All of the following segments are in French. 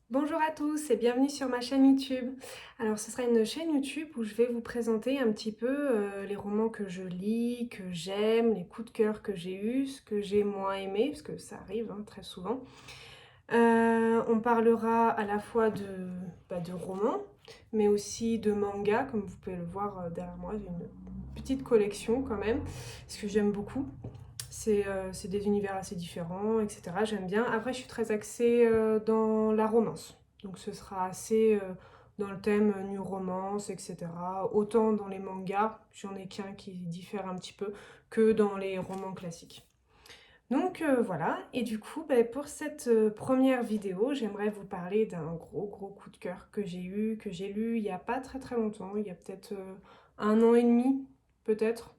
Bonjour à tous et bienvenue sur ma chaîne YouTube. Alors ce sera une chaîne YouTube où je vais vous présenter un petit peu les romans que je lis, que j'aime, les coups de cœur que j'ai eus, ce que j'ai moins aimé, parce que ça arrive hein, très souvent. On parlera à la fois de romans, mais aussi de mangas, comme vous pouvez le voir derrière moi, j'ai une petite collection quand même, parce que j'aime beaucoup. C'est des univers assez différents, etc. J'aime bien. Après, je suis très axée dans la romance. Donc ce sera assez dans le thème new romance, etc. Autant dans les mangas, j'en ai qu'un qui diffère un petit peu, que dans les romans classiques. Donc voilà, et du coup, pour cette première vidéo, j'aimerais vous parler d'un gros coup de cœur que j'ai eu, que j'ai lu il n'y a pas très longtemps, il y a peut-être 1 an et demi, peut-être.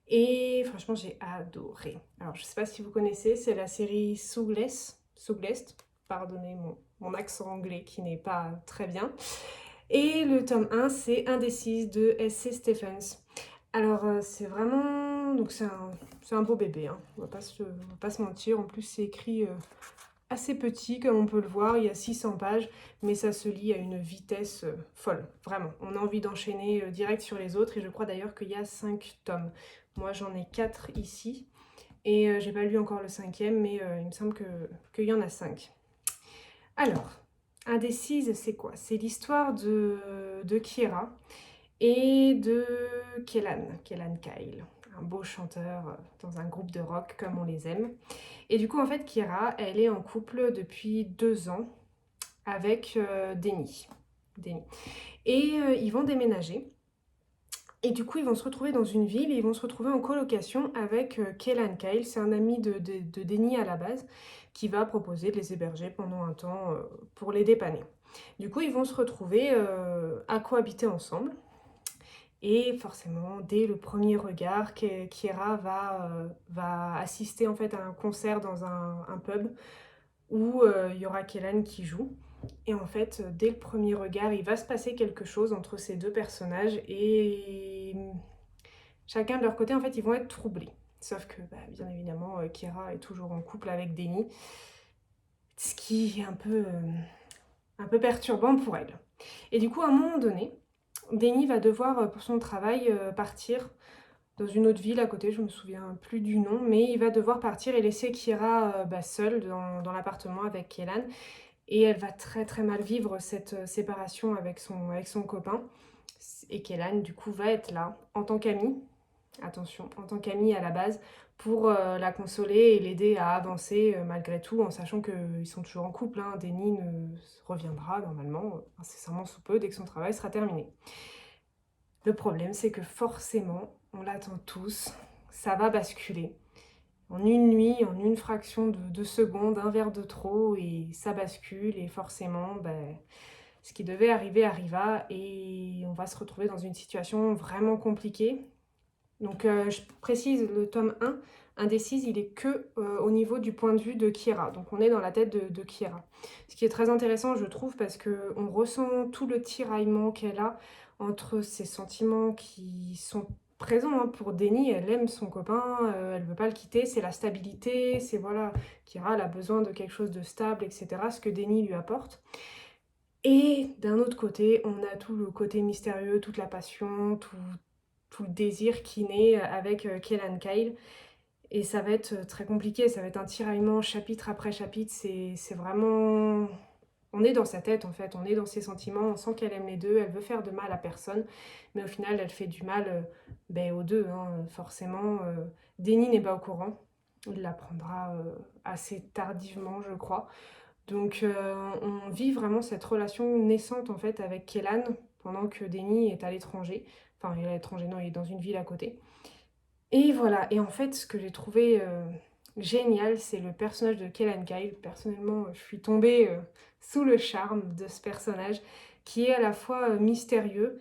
Et franchement, j'ai adoré. Alors, je sais pas si vous connaissez, c'est la série Souglest. Pardonnez mon accent anglais qui n'est pas très bien. Et le tome 1, c'est Indécise de S.C. Stephens. Alors, c'est vraiment... Donc, c'est un beau bébé, hein. On va pas se mentir. En plus, c'est écrit assez petit, comme on peut le voir. Il y a 600 pages, mais ça se lit à une vitesse folle. Vraiment. On a envie d'enchaîner direct sur les autres. Et je crois d'ailleurs qu'il y a 5 tomes. Moi, j'en ai 4 ici. Et j'ai pas lu encore le cinquième, mais il me semble qu'il y en a 5. Alors, Indécise, c'est quoi? C'est l'histoire de Kira et de Kellan Kyle, un beau chanteur dans un groupe de rock comme on les aime. Et du coup, en fait, Kira, elle est en couple depuis 2 ans avec Denny. Et ils vont déménager. Et du coup, ils vont se retrouver dans une ville et ils vont se retrouver en colocation avec Kellan Kyle. C'est un ami de Denny à la base qui va proposer de les héberger pendant un temps pour les dépanner. Du coup, ils vont se retrouver à cohabiter ensemble. Et forcément, dès le premier regard, Kira va assister en fait à un concert dans un pub où il y aura Kellan qui joue. Et en fait, dès le premier regard, il va se passer quelque chose entre ces deux personnages et chacun de leur côté, en fait, ils vont être troublés. Sauf que, bien évidemment, Kira est toujours en couple avec Denny, ce qui est un peu perturbant pour elle. Et du coup, à un moment donné, Denny va devoir, pour son travail, partir dans une autre ville à côté, je me souviens plus du nom, mais il va devoir partir et laisser Kira seule dans l'appartement avec Kellan. Et elle va très mal vivre cette séparation avec son copain. Et Kellan, du coup, va être là en tant qu'amie, attention, en tant qu'amie à la base, pour la consoler et l'aider à avancer malgré tout, en sachant qu'ils sont toujours en couple. Hein. Denny reviendra normalement incessamment sous peu dès que son travail sera terminé. Le problème, c'est que forcément, on l'attend tous, ça va basculer. En une nuit, en une fraction de seconde, un verre de trop et ça bascule et forcément, ce qui devait arriver arriva et on va se retrouver dans une situation vraiment compliquée. Donc je précise, le tome 1, Indécise, il est que au niveau du point de vue de Kira. Donc on est dans la tête de Kira. Ce qui est très intéressant, je trouve, parce qu'on ressent tout le tiraillement qu'elle a entre ses sentiments qui sont présents hein, pour Denny. Elle aime son copain, elle veut pas le quitter, c'est la stabilité, c'est voilà, Kira elle a besoin de quelque chose de stable, etc. Ce que Denny lui apporte. Et d'un autre côté, on a tout le côté mystérieux, toute la passion, tout le désir qui naît avec Kellan Kyle. Et ça va être très compliqué, ça va être un tiraillement chapitre après chapitre. C'est vraiment... On est dans sa tête en fait, on est dans ses sentiments, on sent qu'elle aime les deux, elle veut faire de mal à personne, mais au final elle fait du mal aux deux, hein, forcément. Denny n'est pas au courant, il l'apprendra assez tardivement je crois. Donc on vit vraiment cette relation naissante en fait avec Kellan pendant que Denny est à l'étranger. Enfin, il est à l'étranger, non, il est dans une ville à côté. Et voilà, et en fait, ce que j'ai trouvé génial, c'est le personnage de Kellan Kyle. Personnellement, je suis tombée sous le charme de ce personnage qui est à la fois mystérieux.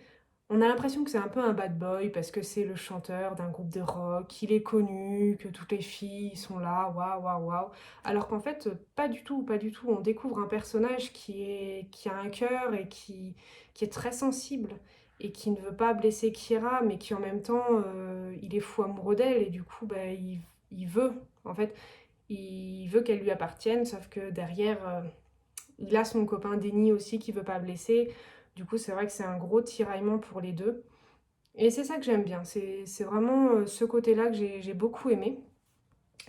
On a l'impression que c'est un peu un bad boy parce que c'est le chanteur d'un groupe de rock, qu'il est connu, que toutes les filles sont là, waouh, waouh, waouh. Alors qu'en fait, pas du tout, pas du tout. On découvre un personnage qui a un cœur et qui est très sensible et qui ne veut pas blesser Kira, mais qui en même temps, il est fou amoureux d'elle et du coup, il veut, en fait, il veut qu'elle lui appartienne, sauf que derrière, il a son copain Denny aussi qui veut pas blesser. Du coup, c'est vrai que c'est un gros tiraillement pour les deux. Et c'est ça que j'aime bien. C'est vraiment ce côté-là que j'ai beaucoup aimé.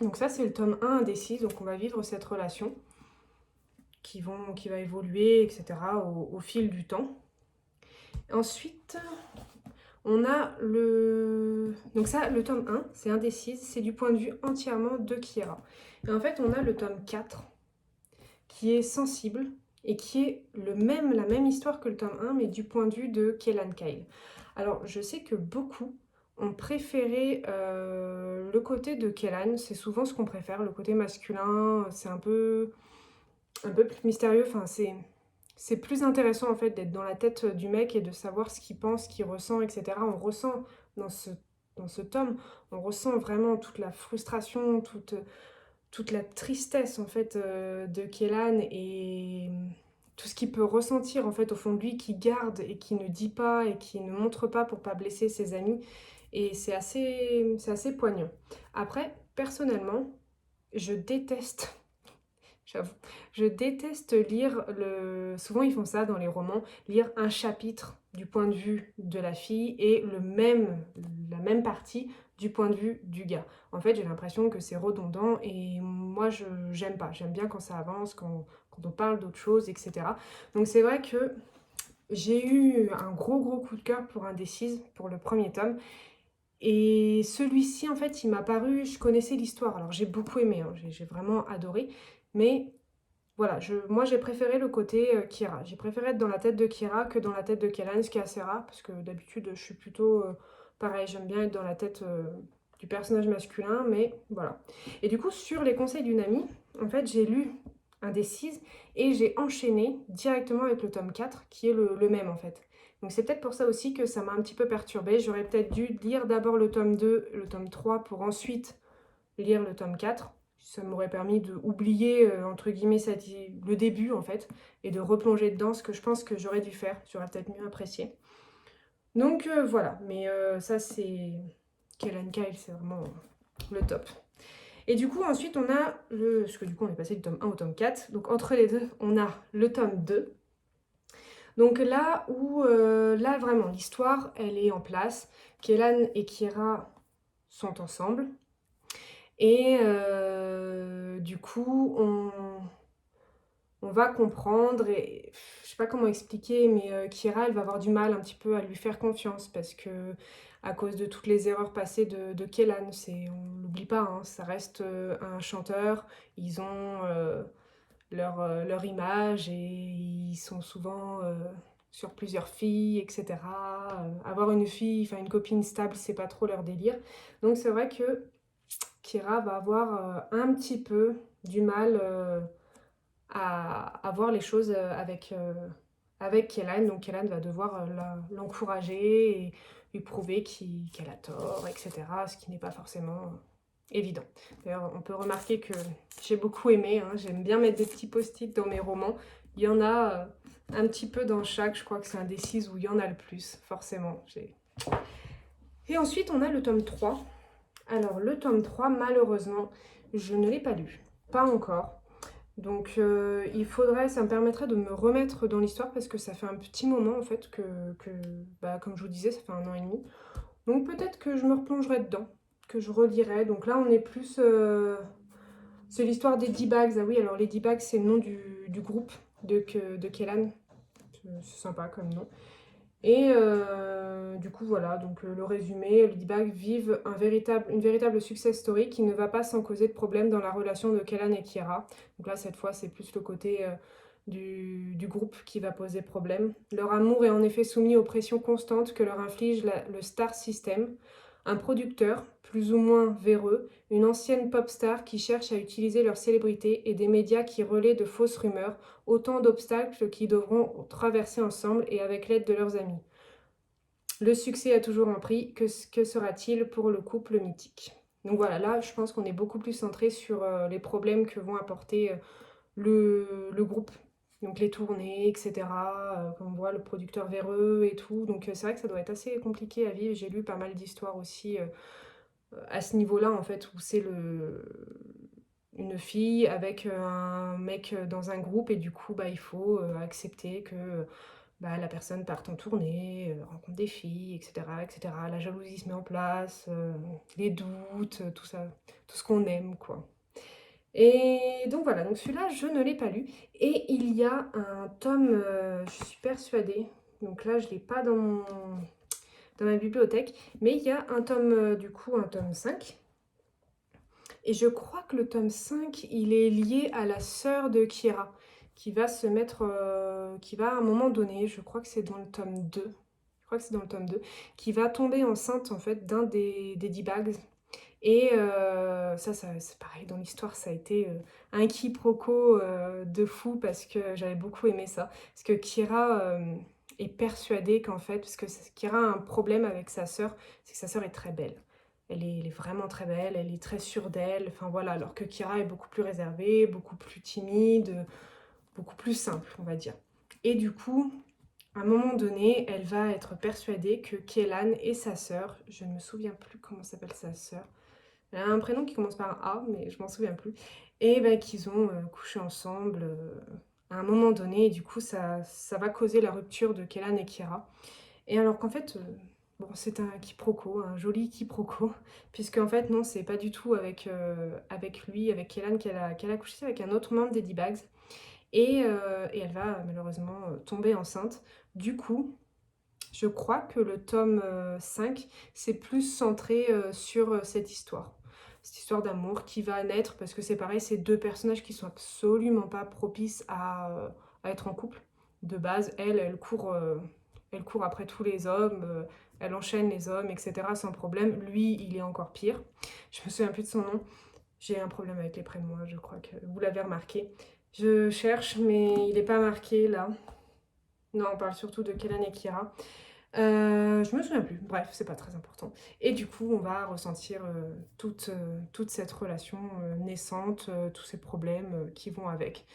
Donc ça, c'est le tome 1 indécis. Donc on va vivre cette relation qui va évoluer, etc. au fil du temps. Ensuite, on a le... Donc ça, le tome 1, c'est indécise. C'est du point de vue entièrement de Kiera. Et en fait, on a le tome 4 qui est sensible et qui est la même histoire que le tome 1, mais du point de vue de Kellan Kyle. Alors, je sais que beaucoup ont préféré le côté de Kellan, c'est souvent ce qu'on préfère, le côté masculin, c'est un peu plus mystérieux, enfin c'est plus intéressant en fait d'être dans la tête du mec et de savoir ce qu'il pense, ce qu'il ressent, etc. On ressent dans ce tome, on ressent vraiment toute la frustration, toute la tristesse en fait de Kellan et tout ce qu'il peut ressentir en fait au fond de lui, qui garde et qui ne dit pas et qui ne montre pas pour pas blesser ses amis. Et c'est assez poignant. Après, personnellement, je déteste, j'avoue, je déteste lire le... Souvent ils font ça dans les romans, lire un chapitre du point de vue de la fille et la même partie du point de vue du gars. En fait, j'ai l'impression que c'est redondant et moi, j'aime pas. J'aime bien quand ça avance, quand on parle d'autres choses, etc. Donc c'est vrai que j'ai eu un gros coup de cœur pour Indécise, pour le premier tome. Et celui-ci, en fait, il m'a paru, je connaissais l'histoire, alors j'ai beaucoup aimé, hein, j'ai vraiment adoré, mais voilà, moi j'ai préféré le côté Kira. J'ai préféré être dans la tête de Kira que dans la tête de Kellan, ce qui est assez rare, parce que d'habitude je suis plutôt pareil, j'aime bien être dans la tête du personnage masculin, mais voilà. Et du coup, sur les conseils d'une amie, en fait, j'ai lu Indécise et j'ai enchaîné directement avec le tome 4, qui est le même en fait. Donc c'est peut-être pour ça aussi que ça m'a un petit peu perturbée. J'aurais peut-être dû lire d'abord le tome 2, le tome 3, pour ensuite lire le tome 4. Ça m'aurait permis d'oublier, entre guillemets, le début, en fait, et de replonger dedans, ce que je pense que j'aurais dû faire. J'aurais peut-être mieux apprécié. Donc voilà, mais ça c'est... Kellan Kyle, c'est vraiment le top. Et du coup, ensuite, on a le... Parce que du coup, on est passé du tome 1 au tome 4. Donc entre les deux, on a le tome 2. Donc là où, là vraiment, l'histoire, elle est en place. Kellan et Kira sont ensemble. Et du coup, on va comprendre, et je sais pas comment expliquer, mais Kira, elle va avoir du mal un petit peu à lui faire confiance parce que à cause de toutes les erreurs passées de Kellan, on l'oublie pas, hein, ça reste un chanteur, ils ont leur image et ils sont souvent sur plusieurs filles, etc. Avoir une fille, enfin une copine stable, c'est pas trop leur délire. Donc c'est vrai que Kira va avoir un petit peu du mal à voir les choses avec Kellan. Donc Kellan va devoir l'encourager et lui prouver qu'elle a tort, etc. Ce qui n'est pas forcément évident. D'ailleurs, on peut remarquer que j'ai beaucoup aimé, hein, j'aime bien mettre des petits post-it dans mes romans. Il y en a un petit peu dans chaque, je crois que c'est Indécise où il y en a le plus, forcément. Et ensuite, on a le tome 3. Alors, le tome 3, malheureusement, je ne l'ai pas lu. Pas encore. Donc, ça me permettrait de me remettre dans l'histoire parce que ça fait un petit moment, en fait, bah, comme je vous disais, ça fait 1 an et demi. Donc, peut-être que je me replongerai dedans, que je relirai. Donc là, on est plus... c'est l'histoire des D-Bags. Ah oui, alors les D-Bags, c'est le nom du groupe de Kellan. C'est sympa comme nom. Et du coup, voilà, donc le résumé, les D-Bags vivent une véritable success story qui ne va pas sans causer de problème dans la relation de Kellan et Kira. Donc là, cette fois, c'est plus le côté du groupe qui va poser problème. Leur amour est en effet soumis aux pressions constantes que leur inflige le Star System, un producteur, plus ou moins véreux, une ancienne pop star qui cherche à utiliser leur célébrité et des médias qui relaient de fausses rumeurs, autant d'obstacles qu'ils devront traverser ensemble et avec l'aide de leurs amis. Le succès a toujours un prix, que sera-t-il pour le couple mythique? Donc voilà, là je pense qu'on est beaucoup plus centré sur les problèmes que vont apporter le groupe, donc les tournées, etc. Comme on voit, le producteur véreux et tout, donc c'est vrai que ça doit être assez compliqué à vivre. J'ai lu pas mal d'histoires aussi à ce niveau-là, en fait, où c'est une fille avec un mec dans un groupe et du coup, bah, il faut accepter que bah, la personne parte en tournée, rencontre des filles, etc., etc. La jalousie se met en place, les doutes, tout ça, tout ce qu'on aime, quoi. Et donc voilà, donc celui-là, je ne l'ai pas lu. Et il y a un tome, je suis persuadée, donc là, je ne l'ai pas dans ma bibliothèque, mais il y a un tome, du coup, un tome 5. Et je crois que le tome 5, il est lié à la sœur de Kira, qui va se mettre, qui va à un moment donné, je crois que c'est dans le tome 2, je crois que c'est dans le tome 2, qui va tomber enceinte en fait d'un des D-Bags. Et ça c'est pareil, dans l'histoire, ça a été un quiproquo de fou parce que j'avais beaucoup aimé ça. Parce que Kira est persuadée qu'en fait, parce que Kira a un problème avec sa sœur, c'est que sa sœur est très belle. Elle est vraiment très belle, elle est très sûre d'elle, enfin voilà, alors que Kira est beaucoup plus réservée, beaucoup plus timide, beaucoup plus simple, on va dire. Et du coup, à un moment donné, elle va être persuadée que Kellan et sa sœur, je ne me souviens plus comment s'appelle sa sœur, elle a un prénom qui commence par un A, mais je m'en souviens plus. Et ben, qu'ils ont couché ensemble à un moment donné. Et du coup, ça va causer la rupture de Kellan et Kira. Et alors qu'en fait, bon, c'est un quiproquo, un joli quiproquo. Puisque en fait, non, c'est pas du tout avec lui, avec Kellan qu'elle a couché, c'est avec un autre membre des D-Bags. Et elle va malheureusement tomber enceinte. Du coup, je crois que le tome 5, c'est plus centré sur cette histoire. Cette histoire d'amour qui va naître, parce que c'est pareil, c'est deux personnages qui sont absolument pas propices à être en couple. De base, elle court après tous les hommes, elle enchaîne les hommes, etc. sans problème. Lui, il est encore pire. Je me souviens plus de son nom. J'ai un problème avec les prénoms, moi, je crois que vous l'avez remarqué. Je cherche, mais il n'est pas marqué là. Non, on parle surtout de Kellan et Kira. Je me souviens plus, bref, c'est pas très important. Et du coup, on va ressentir toute cette relation naissante, tous ces problèmes qui vont avec.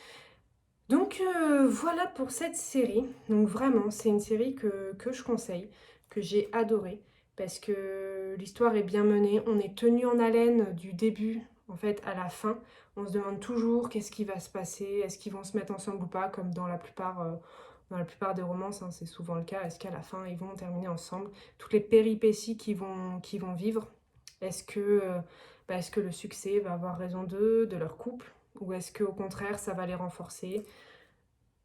Donc voilà pour cette série. Donc vraiment, c'est une série que je conseille, que j'ai adorée, parce que l'histoire est bien menée, on est tenu en haleine du début en fait à la fin. On se demande toujours qu'est-ce qui va se passer, est-ce qu'ils vont se mettre ensemble ou pas, comme dans la plupart des romances, hein, c'est souvent le cas. Est-ce qu'à la fin, ils vont terminer ensemble? Toutes les péripéties qu'ils vont vivre. Est-ce que le succès va avoir raison d'eux, de leur couple? Ou est-ce qu'au contraire, ça va les renforcer?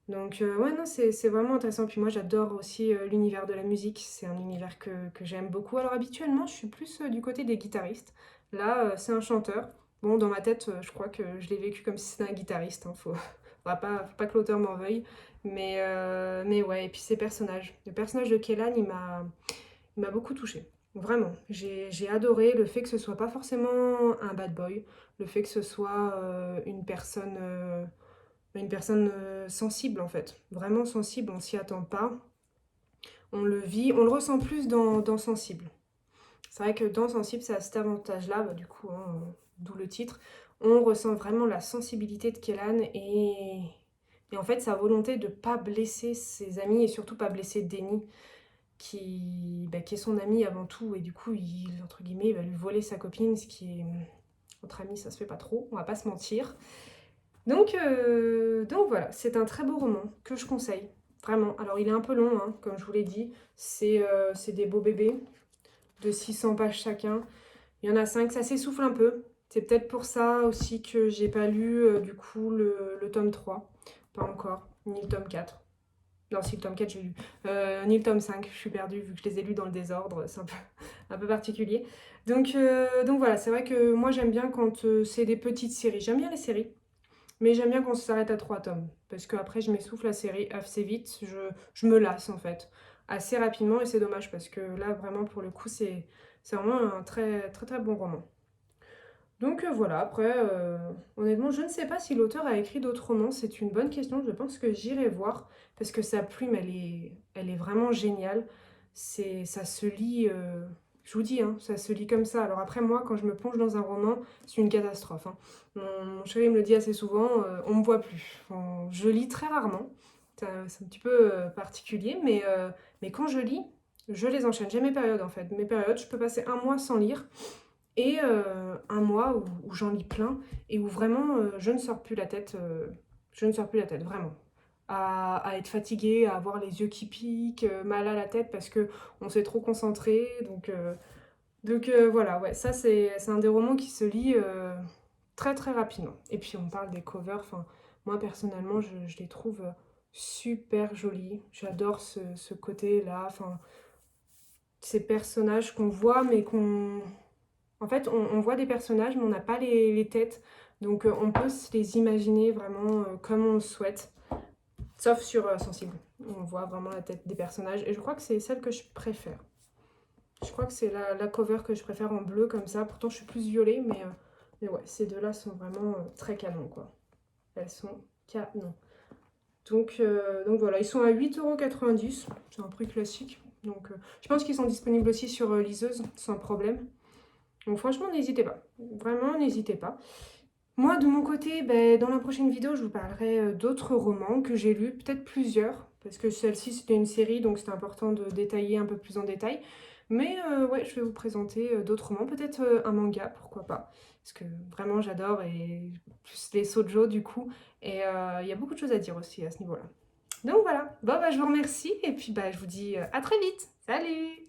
Donc ouais, non, c'est vraiment intéressant. Puis moi, j'adore aussi l'univers de la musique. C'est un univers que j'aime beaucoup. Alors habituellement, je suis plus du côté des guitaristes. Là, c'est un chanteur. Bon, dans ma tête, je crois que je l'ai vécu comme si c'était un guitariste, hein. Faut pas que l'auteur m'en veuille. Mais ouais, et puis ces personnages. Le personnage de Kellan, il m'a beaucoup touchée. Vraiment. J'ai adoré le fait que ce soit pas forcément un bad boy. Le fait que ce soit une personne sensible en fait, vraiment sensible, on s'y attend pas, on le vit, on le ressent plus dans Sensible. C'est vrai que dans Sensible, ça a cet avantage-là, bah, du coup, hein, d'où le titre, on ressent vraiment la sensibilité de Kellan et en fait sa volonté de pas blesser ses amis et surtout pas blesser Denny qui est son ami avant tout et du coup entre guillemets il va lui voler sa copine, ce qui est entre amis ça se fait pas trop, on va pas se mentir. Donc voilà, c'est un très beau roman que je conseille, vraiment. Alors il est un peu long, hein, comme je vous l'ai dit, c'est des beaux bébés de 600 pages chacun. Il y en a 5, ça s'essouffle un peu. C'est peut-être pour ça aussi que j'ai pas lu du coup le tome 3, pas encore, ni le tome 4. Non, si le tome 4 j'ai lu, ni le tome 5, je suis perdue vu que je les ai lus dans le désordre, c'est un peu particulier. Donc voilà, c'est vrai que moi j'aime bien quand c'est des petites séries, j'aime bien les séries. Mais j'aime bien qu'on s'arrête à 3 tomes, parce qu'après je m'essouffle la série assez vite, je me lasse en fait, assez rapidement, et c'est dommage, parce que là vraiment pour le coup c'est vraiment un très très très bon roman. Donc voilà, après honnêtement je ne sais pas si l'auteur a écrit d'autres romans, c'est une bonne question, je pense que j'irai voir, parce que sa plume elle est vraiment géniale, ça se lit, je vous dis, hein, ça se lit comme ça. Alors après moi quand je me plonge dans un roman, c'est une catastrophe, hein. Mon chéri me le dit assez souvent, on me voit plus. Enfin, je lis très rarement, c'est un petit peu particulier, mais quand je lis, je les enchaîne. J'ai mes périodes en fait. Mes périodes, je peux passer un mois sans lire. et un mois où j'en lis plein et où vraiment je ne sors plus la tête, vraiment. À être fatiguée, à avoir les yeux qui piquent, mal à la tête parce que on s'est trop concentré. Donc voilà, ouais, ça c'est un des romans qui se lit très très rapidement. Et puis on parle des covers, enfin, moi personnellement je les trouve super jolis. J'adore ce côté-là, enfin, ces personnages qu'on voit mais qu'on... En fait, on voit des personnages mais on n'a pas les têtes. Donc on peut se les imaginer vraiment comme on le souhaite. Sauf sur Sensible. On voit vraiment la tête des personnages. Et je crois que c'est celle que je préfère. Je crois que c'est la cover que je préfère en bleu comme ça. Pourtant, je suis plus violet, mais ouais, ces deux-là sont vraiment très canons, quoi. Elles sont canons. Donc voilà, ils sont à 8,90 €. C'est un prix classique. Donc je pense qu'ils sont disponibles aussi sur liseuse, sans problème. Donc franchement, n'hésitez pas. Vraiment, n'hésitez pas. Moi, de mon côté, ben, dans la prochaine vidéo, je vous parlerai d'autres romans que j'ai lus, peut-être plusieurs, parce que celle-ci, c'était une série, donc c'était important de détailler un peu plus en détail. Mais ouais, je vais vous présenter d'autres romans, peut-être un manga, pourquoi pas, parce que vraiment j'adore, et plus les shoujo du coup, et il y a beaucoup de choses à dire aussi à ce niveau-là. Donc voilà, bon, bah, je vous remercie, et puis bah, je vous dis à très vite. Salut!